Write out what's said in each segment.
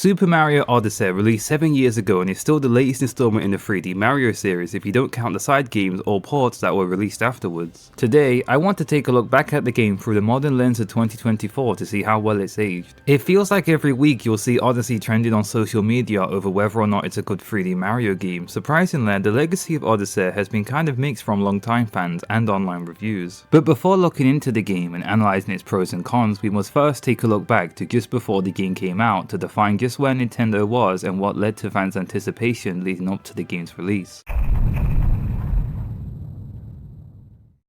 Super Mario Odyssey released 7 years ago and is still the latest installment in the 3D Mario series if you don't count the side games or ports that were released afterwards. Today, I want to take a look back at the game through the modern lens of 2024 to see how well it's aged. It feels like every week you'll see Odyssey trending on social media over whether or not it's a good 3D Mario game. Surprisingly, the legacy of Odyssey has been kind of mixed from long-time fans and online reviews. But before looking into the game and analysing its pros and cons, we must first take a look back to just before the game came out to define just where Nintendo was and what led to fans' anticipation leading up to the game's release.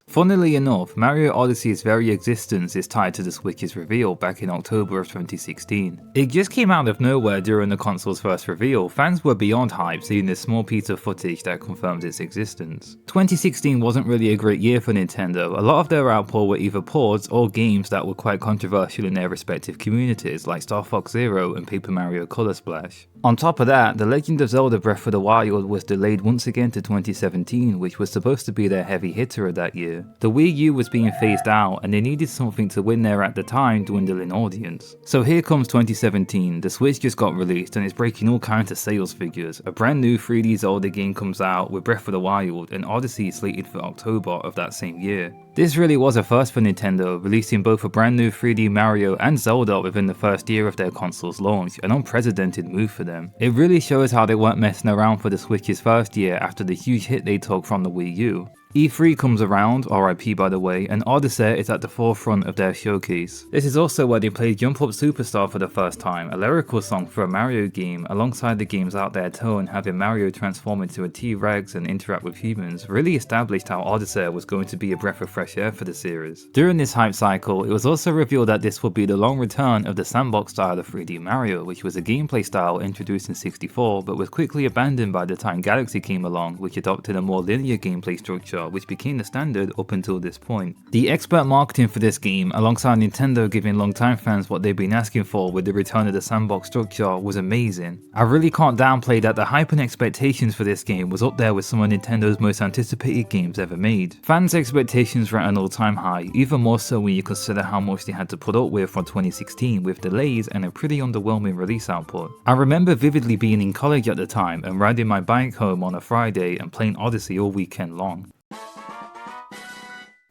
Funnily enough, Mario Odyssey's very existence is tied to the Switch's reveal back in October of 2016. It just came out of nowhere during the console's first reveal. Fans were beyond hyped seeing this small piece of footage that confirms its existence. 2016 wasn't really a great year for Nintendo. A lot of their output were either ports or games that were quite controversial in their respective communities, like Star Fox Zero and Paper Mario Color Splash. On top of that, The Legend of Zelda Breath of the Wild was delayed once again to 2017, which was supposed to be their heavy hitter of that year. The Wii U was being phased out and they needed something to win their at the time dwindling audience. So here comes 2017, the Switch just got released and is breaking all kinds of sales figures. A brand new 3D Zelda game comes out with Breath of the Wild and Odyssey is slated for October of that same year. This really was a first for Nintendo, releasing both a brand new 3D Mario and Zelda within the first year of their console's launch, an unprecedented move for them. It really shows how they weren't messing around for the Switch's first year after the huge hit they took from the Wii U. E3 comes around, RIP by the way, and Odyssey is at the forefront of their showcase. This is also where they played Jump Up Superstar for the first time, a lyrical song for a Mario game, alongside the game's out there tone having Mario transform into a T-Rex and interact with humans, really established how Odyssey was going to be a breath of fresh air for the series. During this hype cycle, it was also revealed that this would be the long return of the sandbox style of 3D Mario, which was a gameplay style introduced in 64 but was quickly abandoned by the time Galaxy came along, which adopted a more linear gameplay structure which became the standard up until this point. The expert marketing for this game, alongside Nintendo giving longtime fans what they've been asking for with the return of the sandbox structure, was amazing. I really can't downplay that the hype and expectations for this game was up there with some of Nintendo's most anticipated games ever made. Fans' expectations were at an all-time high, even more so when you consider how much they had to put up with from 2016 with delays and a pretty underwhelming release output. I remember vividly being in college at the time and riding my bike home on a Friday and playing Odyssey all weekend long.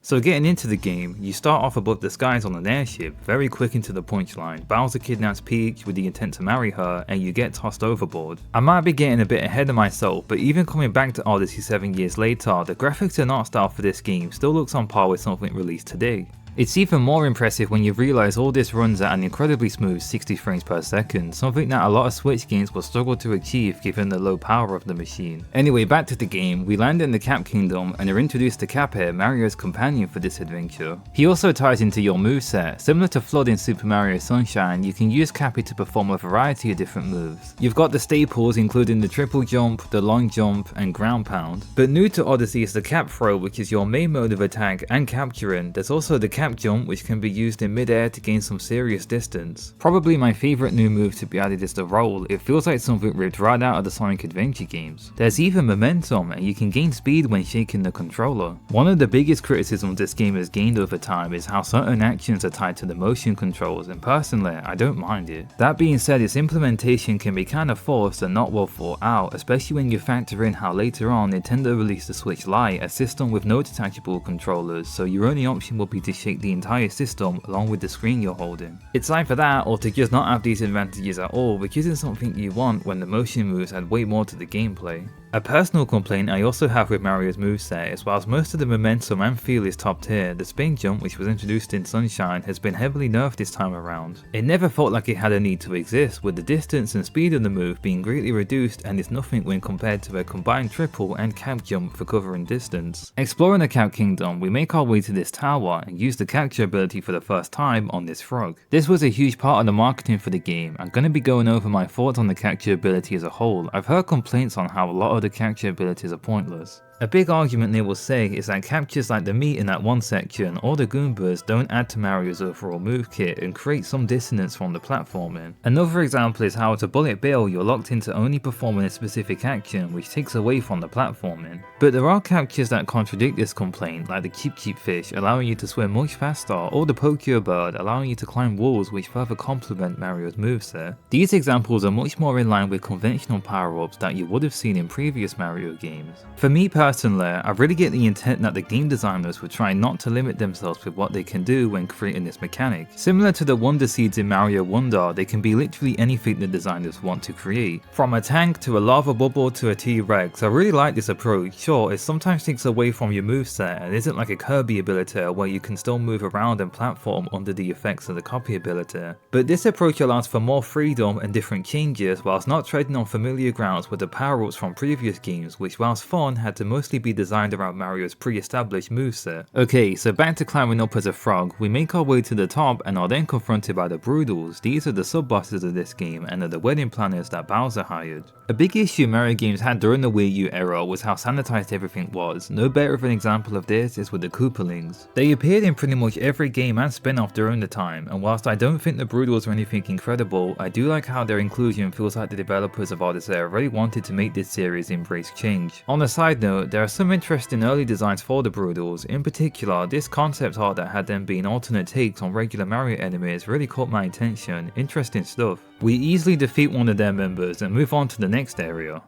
So getting into the game, you start off above the skies on an airship, very quick into the punchline. Bowser kidnaps Peach with the intent to marry her and you get tossed overboard. I might be getting a bit ahead of myself, but even coming back to Odyssey 7 years later, the graphics and art style for this game still looks on par with something released today. It's even more impressive when you realise all this runs at an incredibly smooth 60 frames per second, something that a lot of Switch games will struggle to achieve given the low power of the machine. Anyway, back to the game, we land in the Cap Kingdom and are introduced to Cap-Air, Mario's companion for this adventure. He also ties into your moveset. Similar to Flood in Super Mario Sunshine, you can use Cappy to perform a variety of different moves. You've got the staples including the triple jump, the long jump and ground pound. But new to Odyssey is the Cap Throw, which is your main mode of attack and capturing. There's also the Cap Jump, which can be used in mid-air to gain some serious distance. Probably my favourite new move to be added is the Roll. It feels like something ripped right out of the Sonic Adventure games. There's even momentum and you can gain speed when shaking the controller. One of the biggest criticisms this game has gained over time is how certain actions are tied to the motion controls, and personally I don't mind it. That being said, its implementation can be kind of forced and not well thought out, especially when you factor in how later on Nintendo released the Switch Lite, a system with no detachable controllers, so your only option will be to shake the entire system along with the screen you're holding. It's either that or to just not have these advantages at all, which isn't something you want when the motion moves add way more to the gameplay. A personal complaint I also have with Mario's moveset is whilst most of the momentum and feel is top tier, the spin jump, which was introduced in Sunshine, has been heavily nerfed this time around. It never felt like it had a need to exist, with the distance and speed of the move being greatly reduced and is nothing when compared to a combined triple and cap jump for covering distance. Exploring the Cap Kingdom, we make our way to this tower and use the capture ability for the first time on this frog. This was a huge part of the marketing for the game. I'm going to be going over my thoughts on the capture ability as a whole. I've heard complaints on how a lot of the capture abilities are pointless. A big argument they will say is that captures like the meat in that one section or the Goombas don't add to Mario's overall move kit and create some dissonance from the platforming. Another example is how at a bullet bill you're locked into only performing a specific action which takes away from the platforming. But there are captures that contradict this complaint, like the Keep Fish allowing you to swim much faster or the Pokio Bird allowing you to climb walls which further complement Mario's moveset. These examples are much more in line with conventional power-ups that you would have seen in previous Mario games. For me personally, I really get the intent that the game designers were trying not to limit themselves with what they can do when creating this mechanic. Similar to the Wonder Seeds in Mario Wonder, they can be literally anything the designers want to create. From a tank to a lava bubble to a T-Rex, I really like this approach. Sure, it sometimes takes away from your moveset and isn't like a Kirby ability where you can still move around and platform under the effects of the copy ability. But this approach allows for more freedom and different changes whilst not treading on familiar grounds with the power-ups from previous games, which whilst fun had to mostly be designed around Mario's pre-established moveset. Okay, so back to climbing up as a frog, we make our way to the top and are then confronted by the Broodals. These are the sub-bosses of this game and are the wedding planners that Bowser hired. A big issue Mario games had during the Wii U era was how sanitized everything was. No better of an example of this is with the Koopalings. They appeared in pretty much every game and spin-off during the time, and whilst I don't think the Broodals are anything incredible, I do like how their inclusion feels like the developers of Odyssey really wanted to make this series embrace change. On a side note, there are some interesting early designs for the Broodals. In particular, this concept art that had them being alternate takes on regular Mario enemies really caught my attention. Interesting stuff. We easily defeat one of their members and move on to the next area.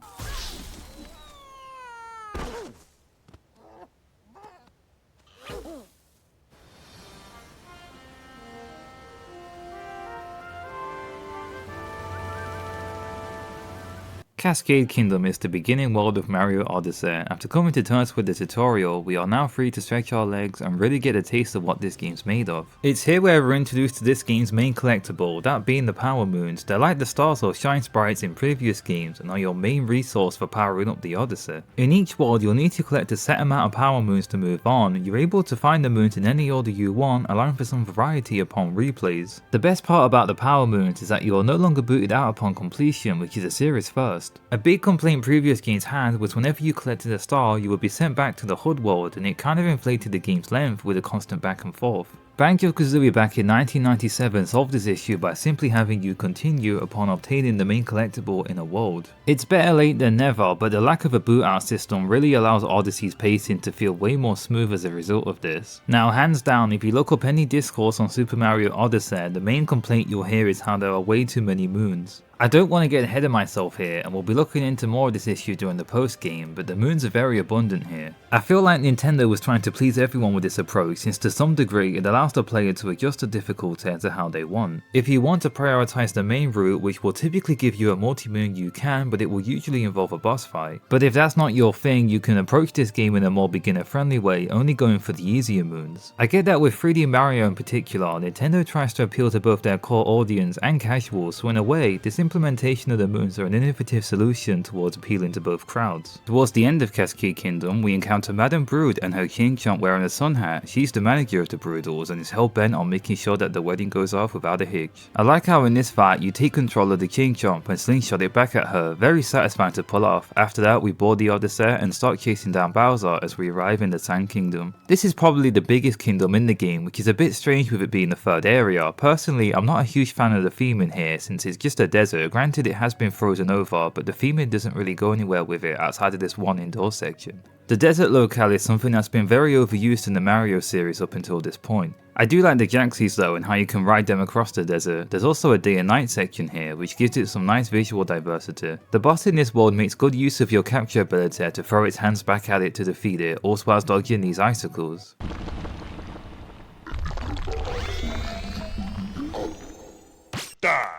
Cascade Kingdom is the beginning world of Mario Odyssey. After coming to terms with the tutorial, we are now free to stretch our legs and really get a taste of what this game's made of. It's here where we're introduced to this game's main collectible, that being the Power Moons. They're like the stars or shine sprites in previous games and are your main resource for powering up the Odyssey. In each world you'll need to collect a set amount of Power Moons to move on. You're able to find the moons in any order you want, allowing for some variety upon replays. The best part about the Power Moons is that you are no longer booted out upon completion, which is a serious first. A big complaint previous games had was whenever you collected a star you would be sent back to the HUD world, and it kind of inflated the game's length with a constant back and forth. Banjo-Kazooie back in 1997 solved this issue by simply having you continue upon obtaining the main collectible in a world. It's better late than never, but the lack of a boot out system really allows Odyssey's pacing to feel way more smooth as a result of this. Now hands down, if you look up any discourse on Super Mario Odyssey, the main complaint you'll hear is how there are way too many moons. I don't want to get ahead of myself here, and we'll be looking into more of this issue during the post game, but the moons are very abundant here. I feel like Nintendo was trying to please everyone with this approach, since to some degree it allows the player to adjust the difficulty to how they want. If you want to prioritize the main route, which will typically give you a multi-moon, you can, but it will usually involve a boss fight. But if that's not your thing, you can approach this game in a more beginner friendly way, only going for the easier moons. I get that with 3D Mario in particular, Nintendo tries to appeal to both their core audience and casuals, so in a way, this implementation of the moons are an innovative solution towards appealing to both crowds. Towards the end of Cascade Kingdom, we encounter Madame Brood and her king chomp wearing a sun hat. She's the manager of the Broodals and is hell-bent on making sure that the wedding goes off without a hitch. I like how in this fight you take control of the king chomp and slingshot it back at her, very satisfying to pull off. After that we board the Odyssey and start chasing down Bowser as we arrive in the Sand Kingdom. This is probably the biggest kingdom in the game, which is a bit strange with it being the third area. Personally, I'm not a huge fan of the theming here since it's just a desert. Granted it has been frozen over, but the theming doesn't really go anywhere with it outside of this one indoor section. The desert locale is something that's been very overused in the Mario series up until this point. I do like the Jaxies though and how you can ride them across the desert. There's also a day and night section here which gives it some nice visual diversity. The boss in this world makes good use of your capture ability to throw its hands back at it to defeat it, also whilst dodging these icicles. Die!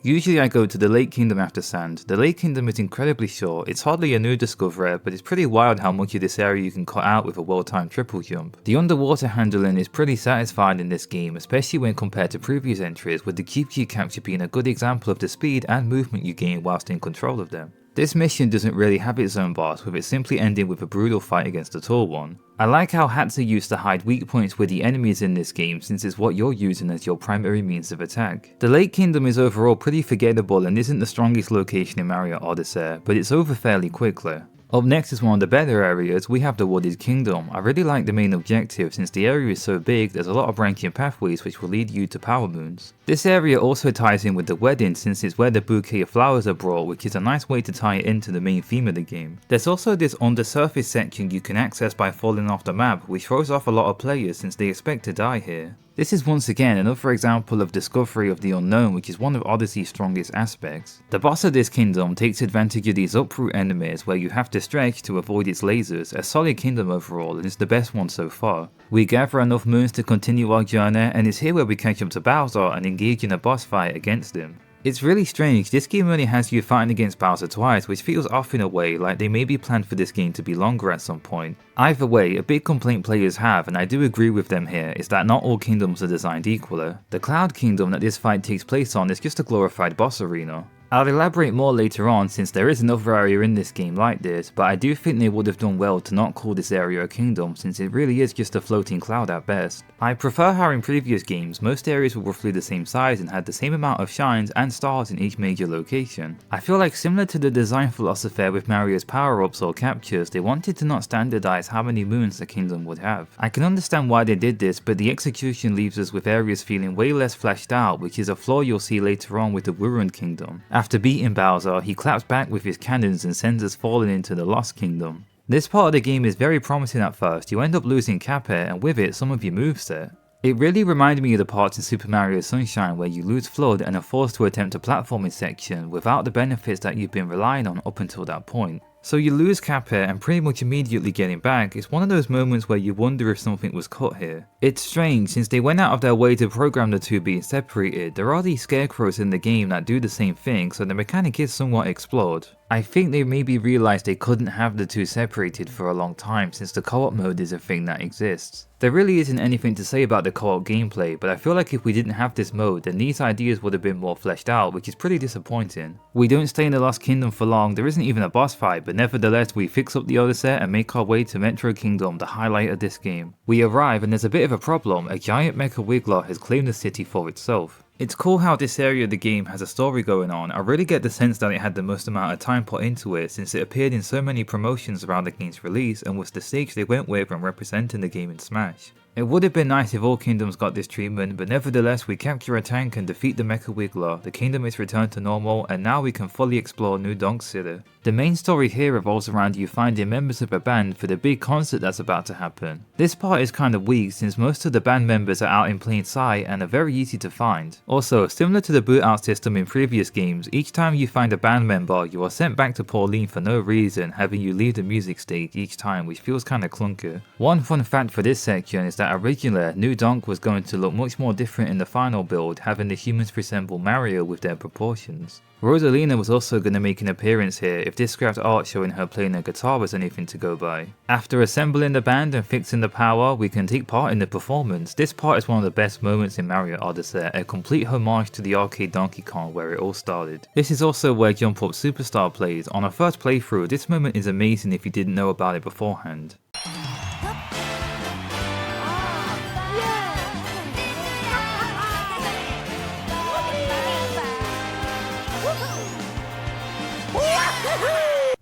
Usually I go to the Lake Kingdom after Sand. The Lake Kingdom is incredibly short, it's hardly a new discovery, but it's pretty wild how much of this area you can cut out with a well-timed triple jump. The underwater handling is pretty satisfying in this game, especially when compared to previous entries, with the Keep capture being a good example of the speed and movement you gain whilst in control of them. This mission doesn't really have its own boss, with it simply ending with a brutal fight against a tall one. I like how hats are used to hide weak points with the enemies in this game since it's what you're using as your primary means of attack. The Lake Kingdom is overall pretty forgettable and isn't the strongest location in Mario Odyssey, but it's over fairly quickly. Up next is one of the better areas, we have the Wooded Kingdom. I really like the main objective since the area is so big, there's a lot of branching pathways which will lead you to power moons. This area also ties in with the wedding since it's where the bouquet of flowers are brought, which is a nice way to tie it into the main theme of the game. There's also this undersurface section you can access by falling off the map, which throws off a lot of players since they expect to die here. This is once again another example of discovery of the unknown, which is one of Odyssey's strongest aspects. The boss of this kingdom takes advantage of these uproot enemies where you have to stretch to avoid its lasers, a solid kingdom overall and it's the best one so far. We gather enough moons to continue our journey and it's here where we catch up to Bowser and engage in a boss fight against him. It's really strange, this game only has you fighting against Bowser twice, which feels off in a way, like they maybe planned for this game to be longer at some point. Either way, a big complaint players have, and I do agree with them here, is that not all kingdoms are designed equally. The Cloud Kingdom that this fight takes place on is just a glorified boss arena. I'll elaborate more later on since there is another area in this game like this, but I do think they would have done well to not call this area a kingdom since it really is just a floating cloud at best. I prefer how in previous games most areas were roughly the same size and had the same amount of shines and stars in each major location. I feel like similar to the design philosophy with Mario's power-ups or captures, they wanted to not standardize how many moons the kingdom would have. I can understand why they did this, but the execution leaves us with areas feeling way less fleshed out, which is a flaw you'll see later on with the Wuren Kingdom. After beating Bowser, he claps back with his cannons and sends us falling into the Lost Kingdom. This part of the game is very promising at first, you end up losing Capet and with it some of your moveset. It really reminded me of the parts in Super Mario Sunshine where you lose Flood and are forced to attempt a platforming section without the benefits that you've been relying on up until that point. So you lose Capet and pretty much immediately getting back, it's one of those moments where you wonder if something was cut here. It's strange, since they went out of their way to program the two being separated, there are these scarecrows in the game that do the same thing, so the mechanic is somewhat explored. I think they maybe realised they couldn't have the two separated for a long time since the co-op mode is a thing that exists. There really isn't anything to say about the co-op gameplay, but I feel like if we didn't have this mode then these ideas would have been more fleshed out, which is pretty disappointing. We don't stay in the Lost Kingdom for long, there isn't even a boss fight, but nevertheless we fix up the Odyssey and make our way to Metro Kingdom, the highlight of this game. We arrive and there's a bit of a problem, a giant mecha wiggler has claimed the city for itself. It's cool how this area of the game has a story going on. I really get the sense that it had the most amount of time put into it since it appeared in so many promotions around the game's release and was the stage they went with when representing the game in Smash. It would have been nice if all kingdoms got this treatment, but nevertheless we capture a tank and defeat the Mecha Wiggler, the kingdom is returned to normal and now we can fully explore New Donk City. The main story here revolves around you finding members of a band for the big concert that's about to happen. This part is kind of weak since most of the band members are out in plain sight and are very easy to find. Also, similar to the boot out system in previous games, each time you find a band member you are sent back to Pauline for no reason, having you leave the music stage each time, which feels kinda clunky. One fun fact for this section is that originally, New Donk was going to look much more different in the final build, having the humans resemble Mario with their proportions. Rosalina was also going to make an appearance here if this scrapped art showing her playing a guitar was anything to go by. After assembling the band and fixing the power, we can take part in the performance. This part is one of the best moments in Mario Odyssey, a complete homage to the arcade Donkey Kong where it all started. This is also where Jump Up Superstar plays. On a first playthrough, this moment is amazing if you didn't know about it beforehand.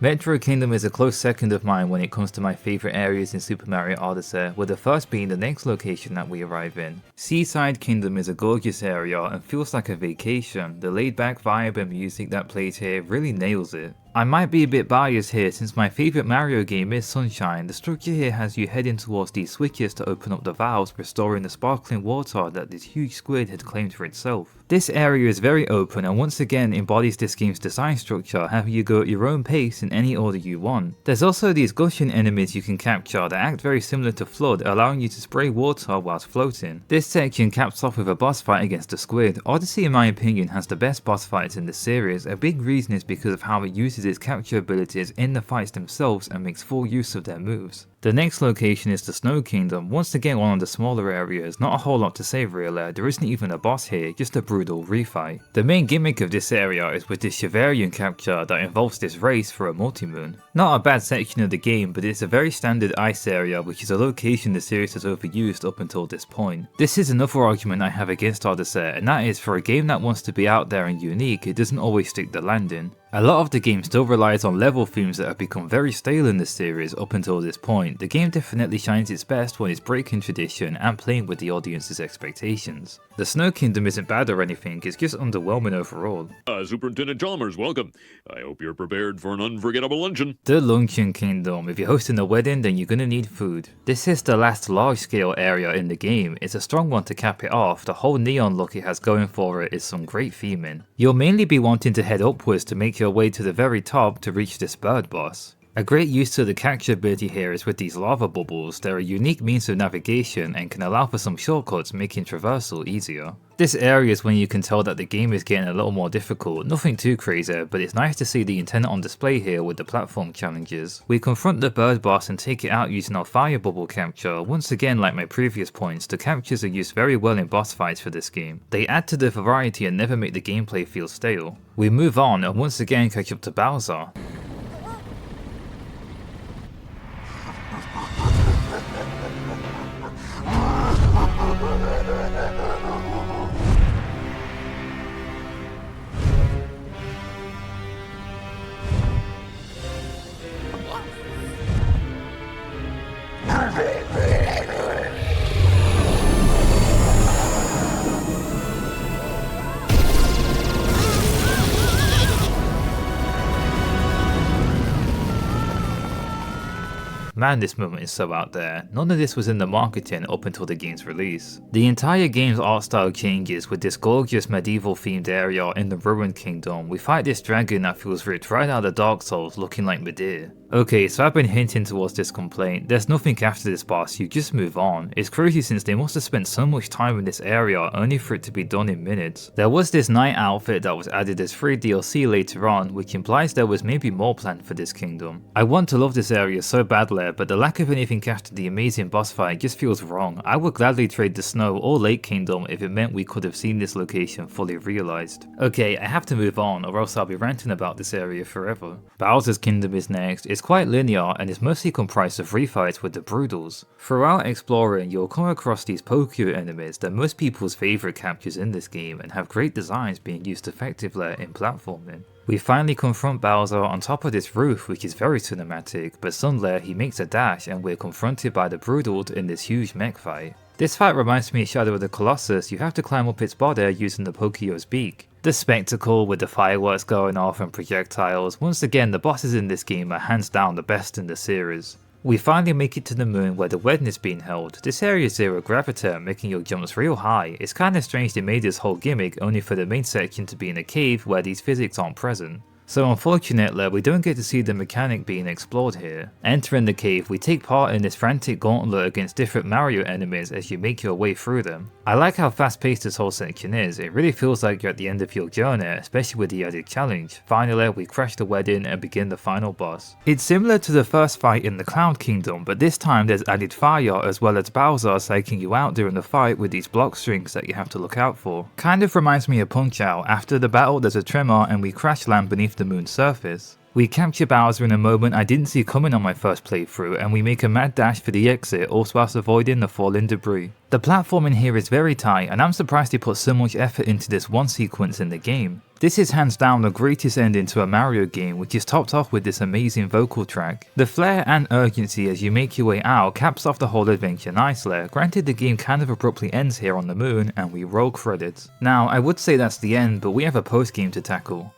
Metro Kingdom is a close second of mine when it comes to my favourite areas in Super Mario Odyssey, with the first being the next location that we arrive in. Seaside Kingdom is a gorgeous area and feels like a vacation. The laid back vibe and music that plays here really nails it. I might be a bit biased here since my favourite Mario game is Sunshine. The structure here has you heading towards these switches to open up the valves, restoring the sparkling water that this huge squid had claimed for itself. This area is very open and once again embodies this game's design structure, having you go at your own pace in any order you want. There's also these gushing enemies you can capture that act very similar to Flood, allowing you to spray water whilst floating. This section caps off with a boss fight against the squid. Odyssey in my opinion has the best boss fights in the series. A big reason is because of how it uses its capture abilities in the fights themselves and makes full use of their moves. The next location is the Snow Kingdom, once again one of the smaller areas, not a whole lot to say really, there isn't even a boss here, just a brutal refight. The main gimmick of this area is with this Chevarian capture that involves this race for a multi-moon. Not a bad section of the game, but it's a very standard ice area which is a location the series has overused up until this point. This is another argument I have against Odyssey, and that is for a game that wants to be out there and unique, it doesn't always stick the landing. A lot of the game still relies on level themes that have become very stale in the series up until this point. The game definitely shines its best when it's breaking tradition and playing with the audience's expectations. The Snow Kingdom isn't bad or anything, it's just underwhelming overall. Superintendent Chalmers, welcome. I hope you're prepared for an unforgettable luncheon. The Luncheon Kingdom. If you're hosting a wedding, then you're gonna need food. This is the last large scale area in the game. It's a strong one to cap it off. The whole neon look it has going for it is some great theming. You'll mainly be wanting to head upwards to make your way to the very top to reach this bird boss. A great use to the capture ability here is with these lava bubbles. They're a unique means of navigation and can allow for some shortcuts, making traversal easier. This area is when you can tell that the game is getting a little more difficult, nothing too crazy, but it's nice to see the intent on display here with the platform challenges. We confront the bird boss and take it out using our fire bubble capture. Once again, like my previous points, the captures are used very well in boss fights for this game. They add to the variety and never make the gameplay feel stale. We move on and once again catch up to Bowser. Man, this moment is so out there. None of this was in the marketing up until the game's release. The entire game's art style changes with this gorgeous medieval themed area in the Ruined Kingdom. We fight this dragon that feels ripped right out of Dark Souls looking like Medea. Okay, so I've been hinting towards this complaint. There's nothing after this boss, you just move on. It's crazy since they must have spent so much time in this area only for it to be done in minutes. There was this knight outfit that was added as free DLC later on, which implies there was maybe more planned for this kingdom. I want to love this area so badly, but the lack of anything after the amazing boss fight just feels wrong. I would gladly trade the Snow or Lake Kingdom if it meant we could have seen this location fully realised. Okay, I have to move on or else I'll be ranting about this area forever. Bowser's Kingdom is next. It's quite linear and is mostly comprised of refights with the Broodals. Throughout exploring, you'll come across these Pokio enemies. They're most people's favourite captures in this game and have great designs being used effectively in platforming. We finally confront Bowser on top of this roof, which is very cinematic, but suddenly he makes a dash and we're confronted by the Broodals in this huge mech fight. This fight reminds me of Shadow of the Colossus. You have to climb up its body using the Pokio's beak. The spectacle with the fireworks going off and projectiles. Once again, the bosses in this game are hands down the best in the series. We finally make it to the moon where the wedding is being held. This area is zero gravity, making your jumps real high. It's kinda strange they made this whole gimmick only for the main section to be in a cave where these physics aren't present. So unfortunately, we don't get to see the mechanic being explored here. Entering the cave, we take part in this frantic gauntlet against different Mario enemies as you make your way through them. I like how fast paced this whole section is. It really feels like you're at the end of your journey, especially with the added challenge. Finally, we crash the wedding and begin the final boss. It's similar to the first fight in the Cloud Kingdom, but this time there's added fire as well as Bowser psyching you out during the fight with these block strings that you have to look out for. Kind of reminds me of Punch-Out. After the battle there's a tremor and we crash land beneath the moon's surface. We capture Bowser in a moment I didn't see coming on my first playthrough and we make a mad dash for the exit, all whilst avoiding the falling debris. The platform in here is very tight and I'm surprised they put so much effort into this one sequence in the game. This is hands down the greatest ending to a Mario game, which is topped off with this amazing vocal track. The flair and urgency as you make your way out caps off the whole adventure nicely. Granted, the game kind of abruptly ends here on the moon and we roll credits. Now I would say that's the end, but we have a post game to tackle.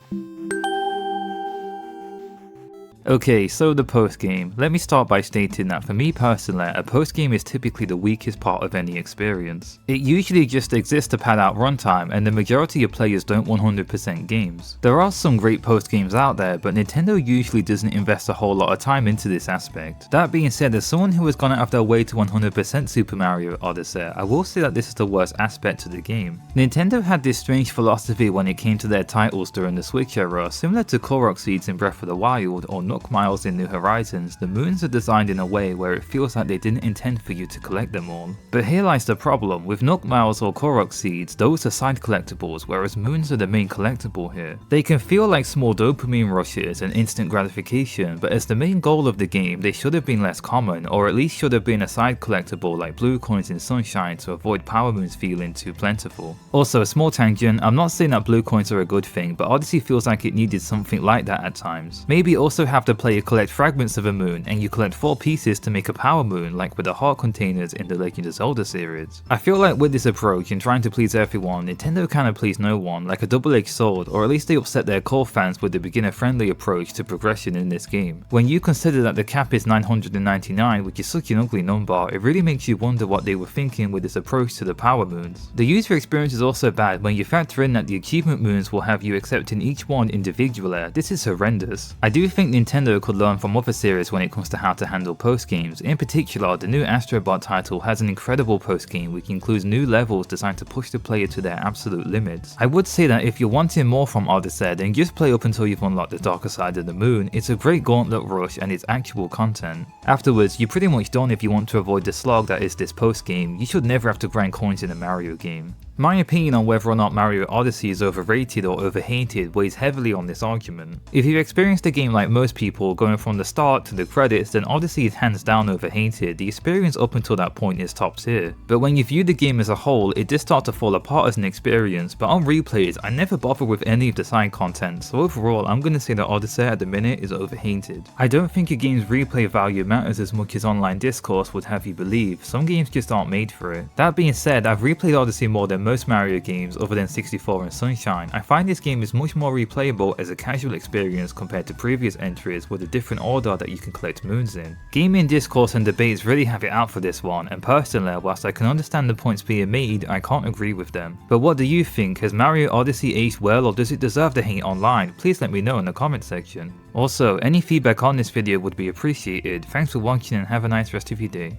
Okay, so the post-game. Let me start by stating that for me personally, a post-game is typically the weakest part of any experience. It usually just exists to pad out runtime and the majority of players don't 100% games. There are some great post-games out there, but Nintendo usually doesn't invest a whole lot of time into this aspect. That being said, as someone who has gone out of their way to 100% Super Mario Odyssey, I will say that this is the worst aspect to the game. Nintendo had this strange philosophy when it came to their titles during the Switch era, similar to Korok Seeds in Breath of the Wild or Nook Miles in New Horizons, the moons are designed in a way where it feels like they didn't intend for you to collect them all. But here lies the problem, with Nook Miles or Korok seeds, those are side collectibles, whereas moons are the main collectible here. They can feel like small dopamine rushes and instant gratification, but as the main goal of the game, they should have been less common, or at least should have been a side collectible like blue coins in Sunshine to avoid power moons feeling too plentiful. Also, a small tangent, I'm not saying that blue coins are a good thing, but Odyssey feels like it needed something like that at times. Maybe also have the player collect fragments of a moon, and you collect 4 pieces to make a power moon like with the heart containers in the Legend of Zelda series. I feel like with this approach and trying to please everyone, Nintendo kinda pleased no one, like a double-edged sword, or at least they upset their core fans with the beginner-friendly approach to progression in this game. When you consider that the cap is 999, which is such an ugly number, it really makes you wonder what they were thinking with this approach to the power moons. The user experience is also bad when you factor in that the achievement moons will have you accepting each one individually. This is horrendous. I do think Nintendo could learn from other series when it comes to how to handle post-games. In particular, the new Astrobot title has an incredible post-game which includes new levels designed to push the player to their absolute limits. I would say that if you're wanting more from Odyssey, then just play up until you've unlocked the darker side of the moon. It's a great gauntlet rush and it's actual content. Afterwards, you're pretty much done if you want to avoid the slog that is this post-game. You should never have to grind coins in a Mario game. My opinion on whether or not Mario Odyssey is overrated or overhated weighs heavily on this argument. If you've experienced the game like most people, going from the start to the credits, then Odyssey is hands down overhated. The experience up until that point is top tier. But when you view the game as a whole, it does start to fall apart as an experience, but on replays, I never bother with any of the side content, so overall I'm gonna say that Odyssey at the minute is overhated. I don't think a game's replay value matters as much as online discourse would have you believe. Some games just aren't made for it. That being said, I've replayed Odyssey more than most Mario games other than 64 and Sunshine. I find this game is much more replayable as a casual experience compared to previous entries with a different order that you can collect moons in. Gaming discourse and debates really have it out for this one, and personally, whilst I can understand the points being made, I can't agree with them. But what do you think? Has Mario Odyssey aged well, or does it deserve the hate online? Please let me know in the comment section. Also, any feedback on this video would be appreciated. Thanks for watching and have a nice rest of your day.